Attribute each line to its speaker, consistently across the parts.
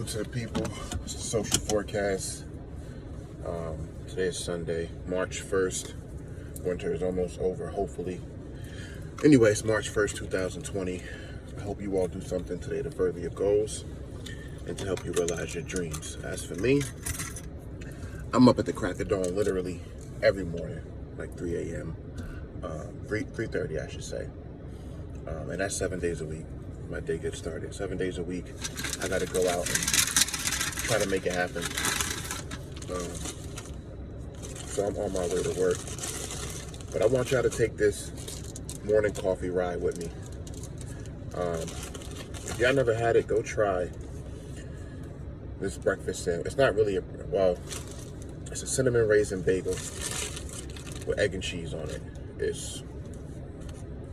Speaker 1: Salute to the people. It's the social forecast. Today is Sunday, March 1st. Winter is almost over, hopefully. Anyway, it's March 1st, 2020. I hope you all do something today to further your goals and to help you realize your dreams. As for me, I'm up at the crack of dawn literally every morning, like 3 a.m., 3:30, I should say. And that's 7 days a week. My day gets started. 7 days a week, I got to go out and try to make it happen. So I'm on my way to work. But I want y'all to take this morning coffee ride with me. If y'all never had it, go try this breakfast sandwich. It's not really it's a cinnamon raisin bagel with egg and cheese on it. It's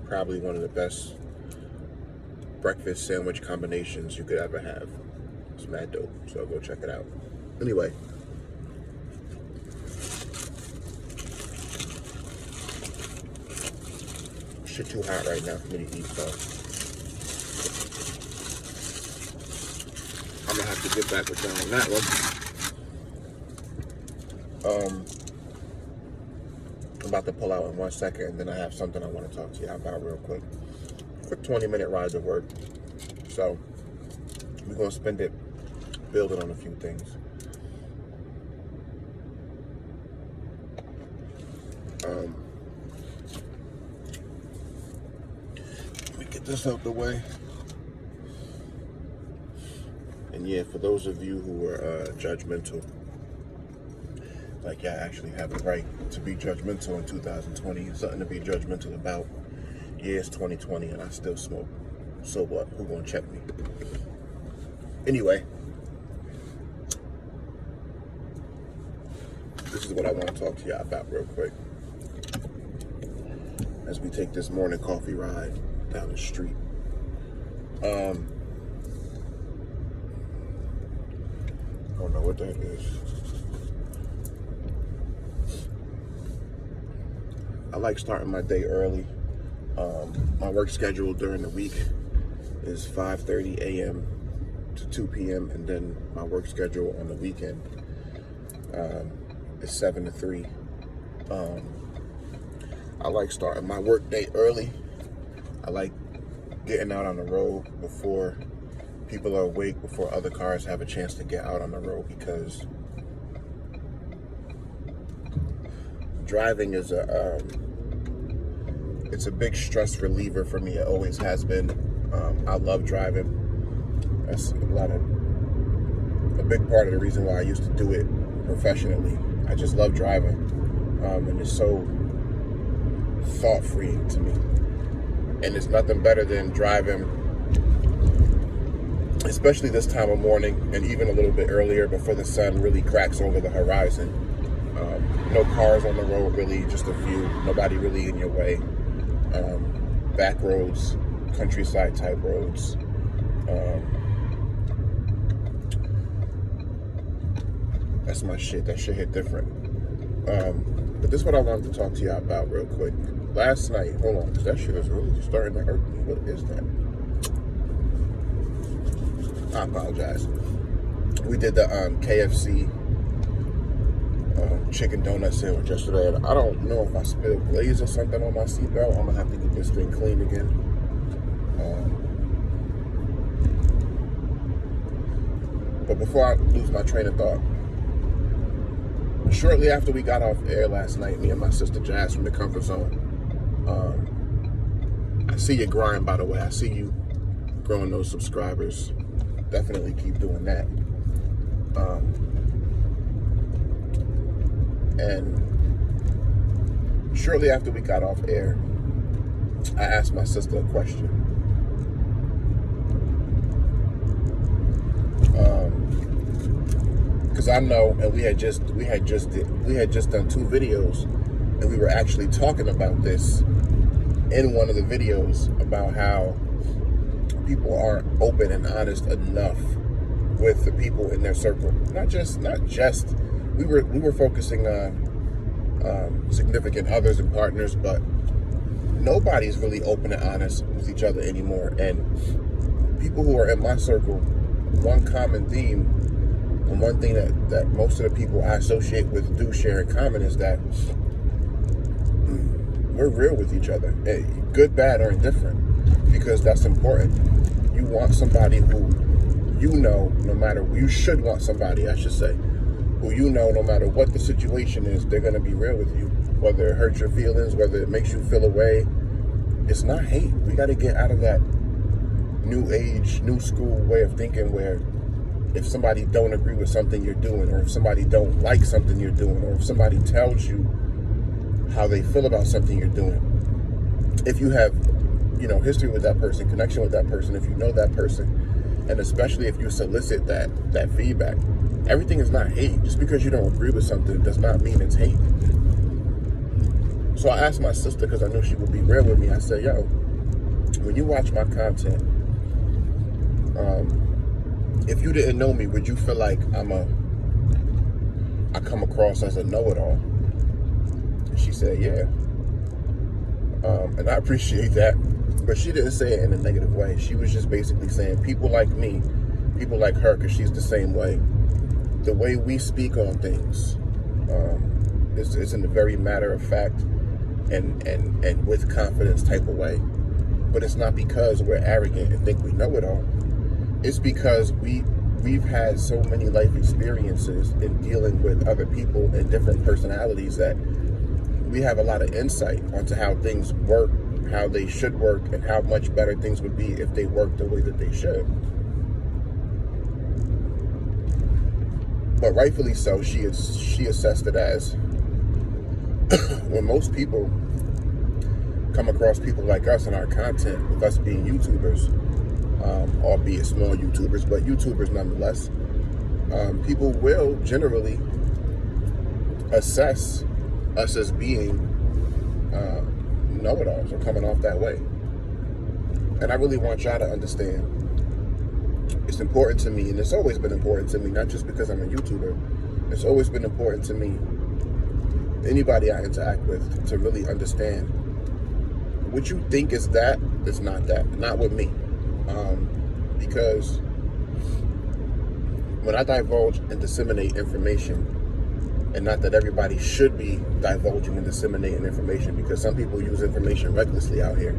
Speaker 1: probably one of the best breakfast sandwich combinations you could ever have. It's mad dope, so go check it out. Anyway, shit too hot right now for me to eat, so I'm gonna have to get back with y'all on that one. I'm about to pull out in 1 second, and then I have something I want to talk to y'all about real quick. Quick 20-minute ride to work. So we're gonna spend it building on a few things. Let me get this out the way. And yeah, for those of you who are judgmental, like y'all actually have a right to be judgmental in 2020. Something to be judgmental about. Yeah, it's 2020 and I still smoke. So what? Who gonna check me? Anyway, this is what I want to talk to y'all about real quick. As we take this morning coffee ride down the street. I don't know what that is. I like starting my day early. My work schedule during the week is 5:30 a.m. to 2 p.m. and then my work schedule on the weekend is 7 to 3. I like starting my work day early. I like getting out on the road before people are awake, before other cars have a chance to get out on the road, because driving is it's a big stress reliever for me. It always has been. I love driving. That's a big part of the reason why I used to do it professionally. I just love driving, and it's so thought-freeing to me. And it's nothing better than driving, especially this time of morning, and even a little bit earlier before the sun really cracks over the horizon. No cars on the road, really, just a few. Nobody really in your way. Back roads, countryside type roads. That's my shit. That shit hit different. But this is what I wanted to talk to y'all about real quick. Last night, hold on, because that shit is really starting to hurt me. What is that? I apologize. We did the KFC chicken donut sandwich yesterday, and I don't know if I spilled glaze or something on my seatbelt. I'm gonna have to get this thing clean again. But before I lose my train of thought, shortly after we got off air last night, me and my sister Jazz from the Comfort Zone, I see your grind, by the way. I see you growing those subscribers. Definitely keep doing that. And shortly after we got off air, I asked my sister a question. Because I know, and we had just done 2 videos, and we were actually talking about this in one of the videos, about how people aren't open and honest enough with the people in their circle. Not just we were focusing on significant others and partners, but nobody's really open and honest with each other anymore. And people who are in my circle one common theme, and one thing that most of the people I associate with do share in common is that we're real with each other, good, bad, or indifferent, because that's important. You want somebody who you should want somebody, I should say, who no matter what the situation is, they're going to be real with you. Whether it hurts your feelings, whether it makes you feel away, it's not hate. We got to get out of that new age, new school way of thinking where if somebody don't agree with something you're doing, or if somebody don't like something you're doing, or if somebody tells you how they feel about something you're doing, if you have, history with that person, connection with that person, if you know that person, and especially if you solicit that feedback, everything is not hate. Just because you don't agree with something does not mean it's hate. So I asked my sister, because I knew she would be real with me, I said, yo, when you watch my content, if you didn't know me, would you feel like I come across as a know-it-all? And she said, yeah. And I appreciate that. But she didn't say it in a negative way. She was just basically saying people like me, people like her, because she's the same way, the way we speak on things is in a very matter of fact and with confidence type of way. But it's not because we're arrogant and think we know it all. It's because we've had so many life experiences in dealing with other people and different personalities that we have a lot of insight onto how things work, how they should work, and how much better things would be if they worked the way that they should. But rightfully so, she assessed it as when most people come across people like us in our content, with us being YouTubers, albeit small YouTubers, but YouTubers nonetheless, people will generally assess us as being know-it-alls, or coming off that way. And I really want y'all to understand, it's important to me, and it's always been important to me, not just because I'm a YouTuber. It's always been important to me, anybody I interact with, to really understand what you think is that, it's not that. Not with me. Because when I divulge and disseminate information, and not that everybody should be divulging and disseminating information, because some people use information recklessly out here.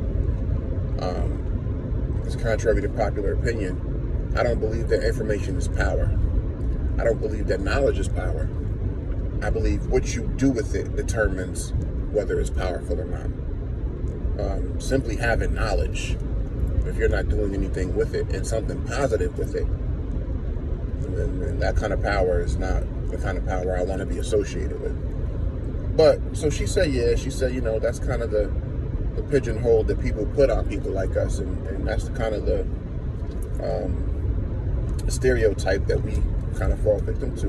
Speaker 1: It's contrary to popular opinion. I don't believe that information is power. I don't believe that knowledge is power. I believe what you do with it determines whether it's powerful or not. Simply having knowledge, if you're not doing anything with it and something positive with it, then that kind of power is not the kind of power I want to be associated with. But so she said, that's kind of the pigeonhole that people put on people like us, and that's the kind of the stereotype that we kind of fall victim to.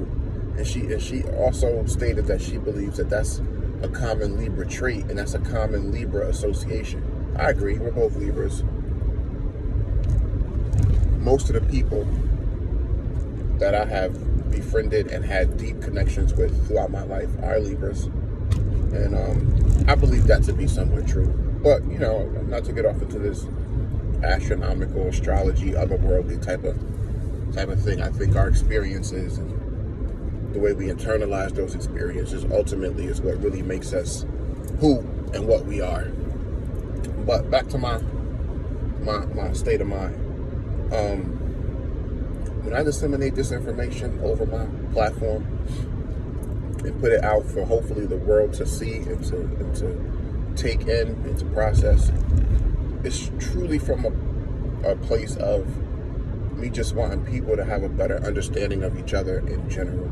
Speaker 1: And she also stated that she believes that that's a common Libra trait, and that's a common Libra association. I agree, we're both Libras. Most of the people that I have befriended and had deep connections with throughout my life are Libras. And I believe that to be somewhat true. But, not to get off into this astronomical, astrology, otherworldly type of thing, I think our experiences and the way we internalize those experiences ultimately is what really makes us who and what we are. But back to my state of mind. When I disseminate this information over my platform and put it out for hopefully the world to see and to take in and to process, it's truly from a place of me just wanting people to have a better understanding of each other in general.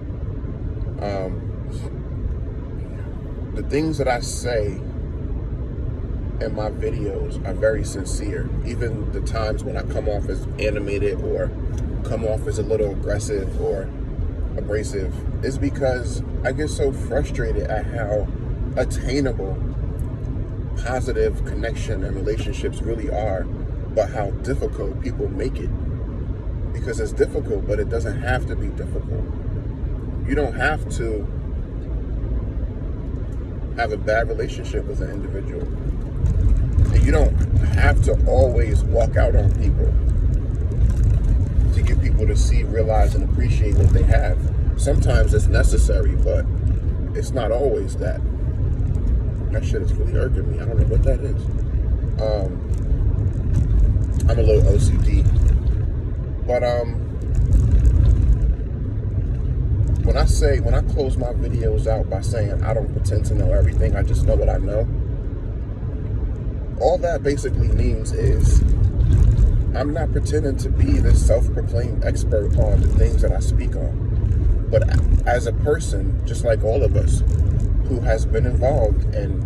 Speaker 1: The things that I say in my videos are very sincere. Even the times when I come off as animated or come off as a little aggressive or abrasive is because I get so frustrated at how attainable positive connection and relationships really are, but how difficult people make it. Because it's difficult, but it doesn't have to be difficult. You don't have to have a bad relationship with an individual. And you don't have to always walk out on people to get people to see, realize, and appreciate what they have. Sometimes it's necessary, but it's not always that. That shit is really irking me. I don't know what that is. I'm a little OCD. But when I close my videos out by saying I don't pretend to know everything, I just know what I know, all that basically means is I'm not pretending to be this self-proclaimed expert on the things that I speak on. But as a person, just like all of us, who has been involved in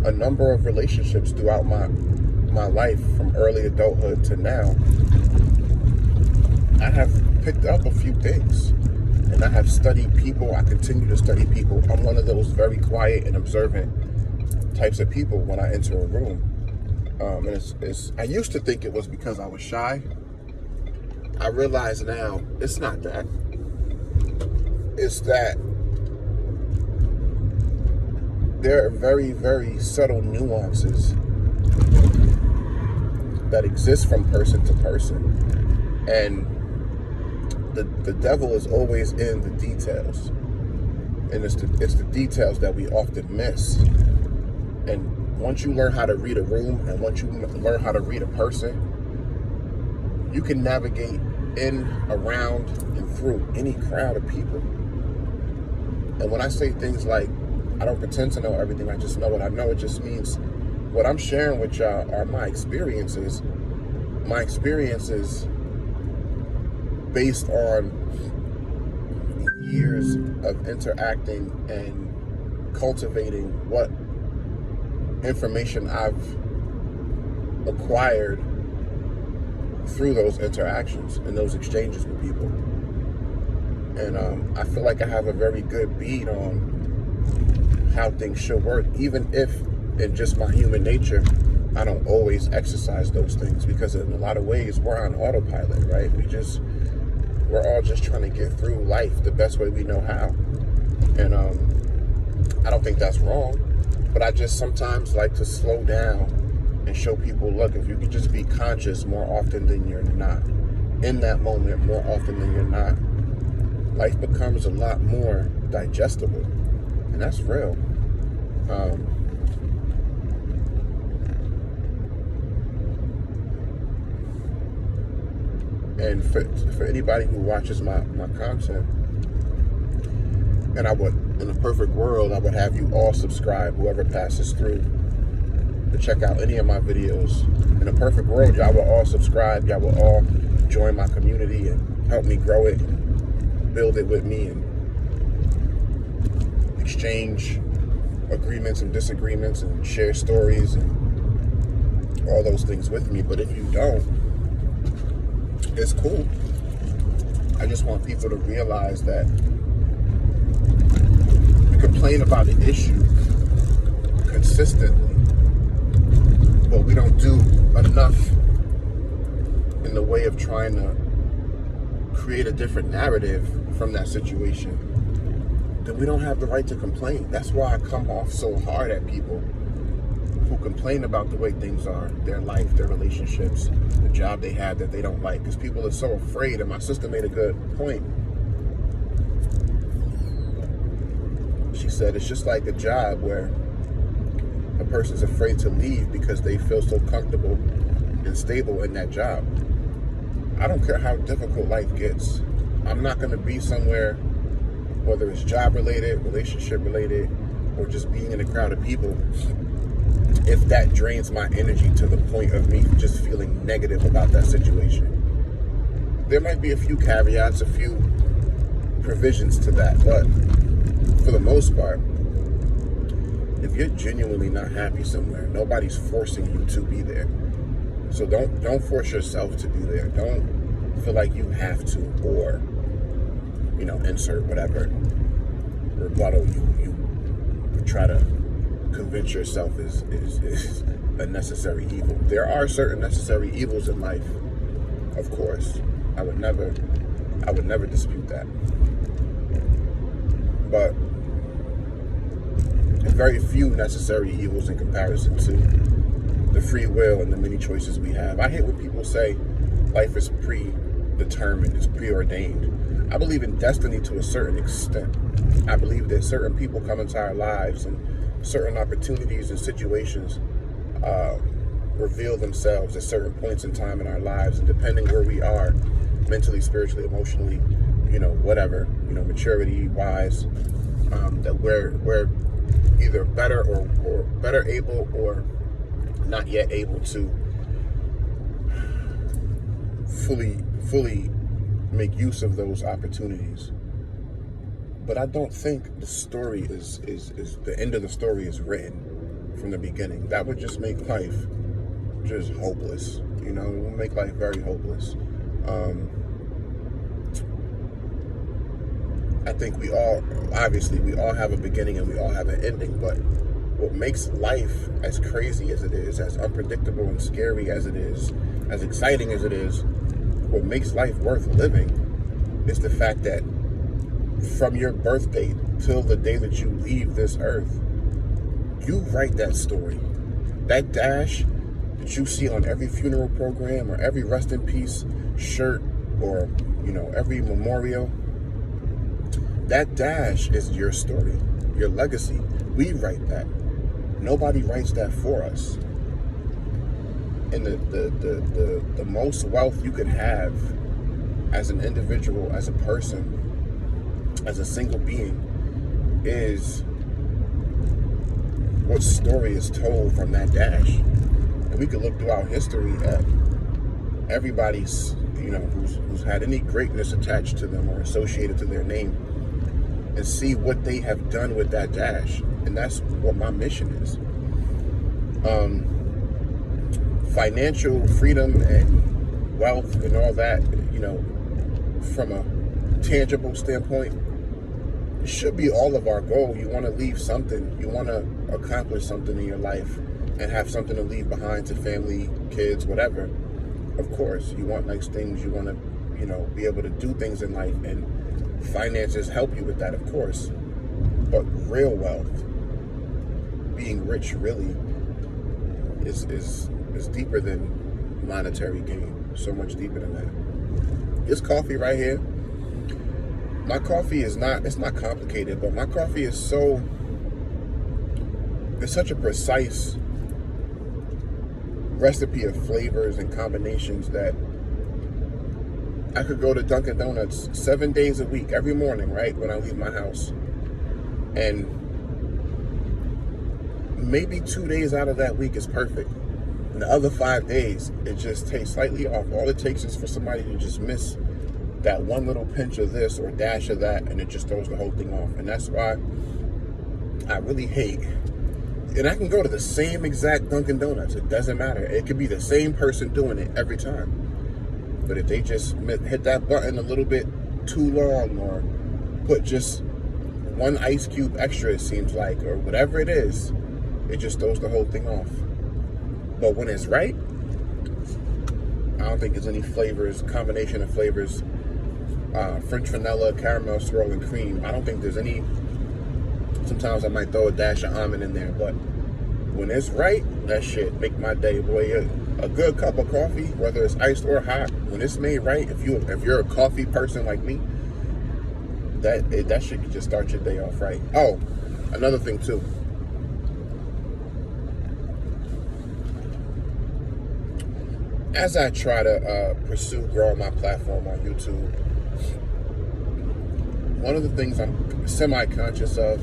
Speaker 1: a number of relationships throughout my life, from early adulthood to now, I have picked up a few things. And I have studied people. I continue to study people. I'm one of those very quiet and observant types of people when I enter a room. And I used to think it was because I was shy. I realize now it's not that. It's that there are very, very subtle nuances that exist from person to person. And the devil is always in the details. And it's the details that we often miss. And once you learn how to read a room, and once you learn how to read a person, you can navigate in, around, and through any crowd of people. And when I say things like, I don't pretend to know everything, I just know what I know, it just means what I'm sharing with y'all are my experiences based on years of interacting and cultivating what information I've acquired through those interactions and those exchanges with people. And I feel like I have a very good bead on how things should work, even if in just my human nature I don't always exercise those things, because in a lot of ways we're on autopilot, right? We're all just trying to get through life the best way we know how. And I don't think that's wrong, but I just sometimes like to slow down and show people, look, if you could just be conscious more often than you're not, in that moment more often than you're not, life becomes a lot more digestible. And that's real. And for anybody who watches my content, and I would, in a perfect world, I would have you all subscribe, whoever passes through, to check out any of my videos. In a perfect world, y'all will all subscribe, y'all will all join my community and help me grow it, and build it with me, and exchange agreements and disagreements and share stories and all those things with me. But if you don't, it's cool. I just want people to realize that we complain about an issue consistently, but we don't do enough in the way of trying to create a different narrative from that situation. Then we don't have the right to complain. That's why I come off so hard at people who complain about the way things are, their life, their relationships, the job they have that they don't like, because people are so afraid. And my sister made a good point. She said it's just like a job where a person's afraid to leave because they feel so comfortable and stable in that job. I don't care how difficult life gets. I'm not going to be somewhere, whether it's job related, relationship related, or just being in a crowd of people, if that drains my energy to the point of me just feeling negative about that situation. There might be a few caveats, a few provisions to that, but for the most part, if you're genuinely not happy somewhere, nobody's forcing you to be there. So don't force yourself to be there. Don't feel like you have to, or insert whatever rebuttal you try to convince yourself is a necessary evil. There are certain necessary evils in life, of course. I would never dispute that. But very few necessary evils in comparison to the free will and the many choices we have. I hate when people say life is determined, it's preordained. I believe in destiny to a certain extent. I believe that certain people come into our lives and certain opportunities and situations reveal themselves at certain points in time in our lives, and depending where we are mentally, spiritually, emotionally, whatever, maturity wise, that we're either better or better able or not yet able to fully make use of those opportunities. But I don't think the story is the end of the story is written from the beginning. That would just make life just hopeless. It would make life very hopeless. I think we all have a beginning and we all have an ending, but what makes life as crazy as it is, as unpredictable and scary as it is, as exciting as it is, what makes life worth living is the fact that from your birth date till the day that you leave this earth, you write that story. That dash that you see on every funeral program or every rest in peace shirt or, every memorial, that dash is your story, your legacy. We write that. Nobody writes that for us. And the most wealth you could have as an individual, as a person, as a single being, is what story is told from that dash. And we could look throughout history at everybody's, who's had any greatness attached to them or associated to their name, and see what they have done with that dash. And that's what my mission is. Financial freedom and wealth and all that, from a tangible standpoint, it should be all of our goal. You want to leave something. You want to accomplish something in your life and have something to leave behind to family, kids, whatever. Of course, you want nice things. You want to, be able to do things in life, and finances help you with that, of course. But real wealth, being rich, really is deeper than monetary gain. So much deeper than that. This coffee right here, my coffee it's not complicated, but my coffee is it's such a precise recipe of flavors and combinations that I could go to Dunkin' Donuts 7 days a week, every morning, right, when I leave my house. And maybe 2 days out of that week is perfect. And the other 5 days, it just tastes slightly off. All it takes is for somebody to just miss that one little pinch of this or dash of that, and it just throws the whole thing off. And that's why I really hate. And I can go to the same exact Dunkin' Donuts. It doesn't matter. It could be the same person doing it every time. But if they just hit that button a little bit too long, or put just one ice cube extra, it seems like, or whatever it is, it just throws the whole thing off. But when it's right, I don't think there's any combination of flavors, French vanilla, caramel, swirl, and cream. I don't think there's any. Sometimes I might throw a dash of almond in there, but when it's right, that shit make my day, boy. A good cup of coffee, whether it's iced or hot, when it's made right, if you're a coffee person like me, that should just start your day off right. Oh, another thing too. As I try to pursue growing my platform on YouTube, one of the things I'm semi-conscious of,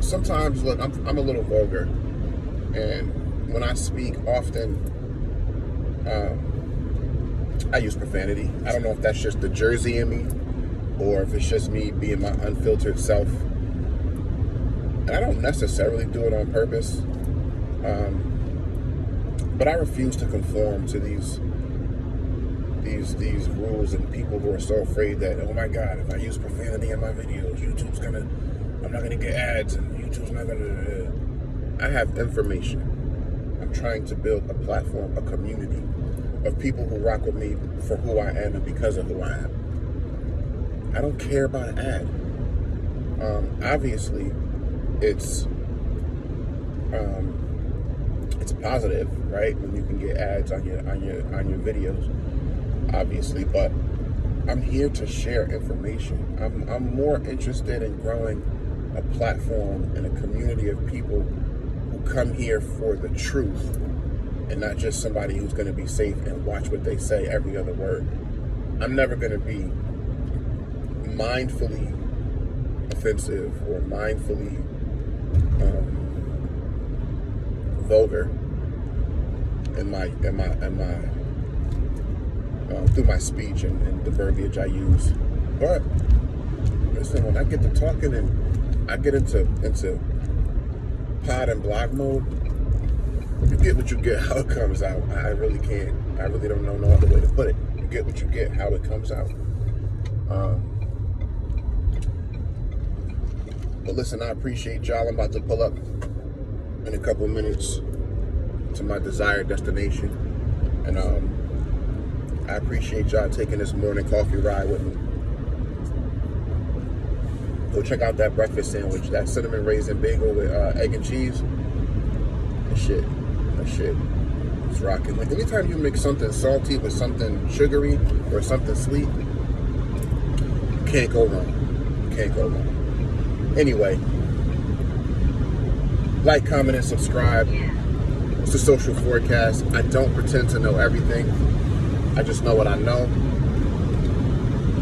Speaker 1: sometimes, look, I'm a little vulgar, and when I speak often, I use profanity. I don't know if that's just the Jersey in me, or if it's just me being my unfiltered self. And I don't necessarily do it on purpose, but I refuse to conform to these rules and people who are so afraid that, oh my God, if I use profanity in my videos, I'm not gonna get ads, and YouTube's not gonna. I have information. I'm trying to build a platform, a community of people who rock with me for who I am and because of who I am. I don't care about an ad. Obviously, it's a positive, right? When you can get ads on your videos. obviously, but I'm here to share information. I'm more interested in growing a platform and a community of people who come here for the truth and not just somebody who's going to be safe and watch what they say every other word. I'm never going to be mindfully offensive or mindfully vulgar in my through my speech and the verbiage I use. But listen, when I get to talking and I get into pod and blog mode, you get what you get how it comes out. I really don't know no other way to put it. You get what you get how it comes out. But listen, I appreciate y'all. I'm about to pull up in a couple minutes to my desired destination. And I appreciate y'all taking this morning coffee ride with me. Go check out that breakfast sandwich, that cinnamon raisin bagel with egg and cheese. That shit is rocking. Like anytime you mix something salty with something sugary or something sweet, you can't go wrong. You can't go wrong. Anyway, like, comment, and subscribe. It's the Social Forecast. I don't pretend to know everything. I just know what I know.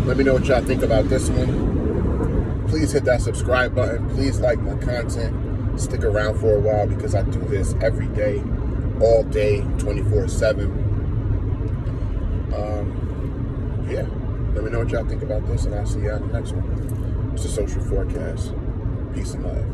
Speaker 1: Let me know what y'all think about this one. Please hit that subscribe button. Please like my content. Stick around for a while because I do this every day, all day, 24/7. Yeah. Let me know what y'all think about this, and I'll see y'all in the next one. It's the Social Forecast. Peace and love.